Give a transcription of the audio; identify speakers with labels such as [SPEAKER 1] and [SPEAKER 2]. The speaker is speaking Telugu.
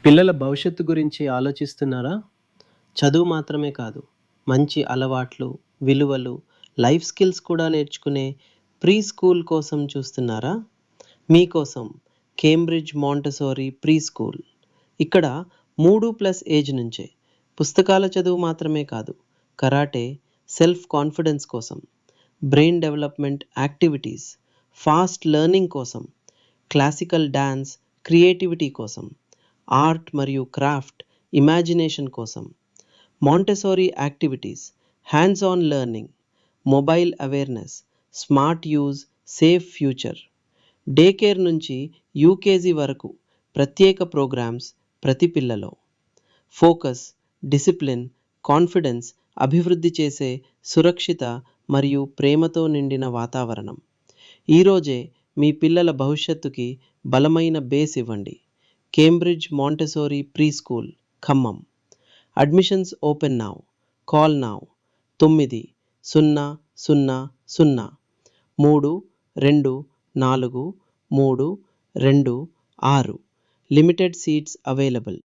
[SPEAKER 1] పిల్లల భవిష్యత్తు గురించి ఆలోచిస్తున్నారా? చదువు మాత్రమే కాదు, మంచి అలవాట్లు, విలువలు, లైఫ్ స్కిల్స్ కూడా నేర్చుకునే ప్రీ స్కూల్ కోసం చూస్తున్నారా? మీకోసం కేంబ్రిడ్జ్ మాంటెసోరీ ప్రీ స్కూల్. ఇక్కడ 3+ ఏజ్ నుంచే పుస్తకాల చదువు మాత్రమే కాదు, కరాటే, సెల్ఫ్ కాన్ఫిడెన్స్ కోసం, brain development activities, fast learning కోసం, క్లాసికల్ డాన్స్, క్రియేటివిటీ కోసం, ఆర్ట్ మరియు క్రాఫ్ట్, ఇమాజినేషన్ కోసం, Montessori activities, hands on learning, mobile awareness, smart use, safe future. Day care నుంచి యూకేజీ వరకు ప్రత్యేక ప్రోగ్రామ్స్ ప్రతి పిల్లలో. ఫోకస్, డిసిప్లిన్, కాన్ఫిడెన్స్ అభివృద్ధి చేసే సురక్షిత మరియు ప్రేమతో నిండిన వాతావరణం. ఈరోజే మీ పిల్లల భవిష్యత్తుకి బలమైన బేస్ ఇవ్వండి. Cambridge Montessori preschool, Khammam. Admissions open now. Call now 900032426. Limited seats available.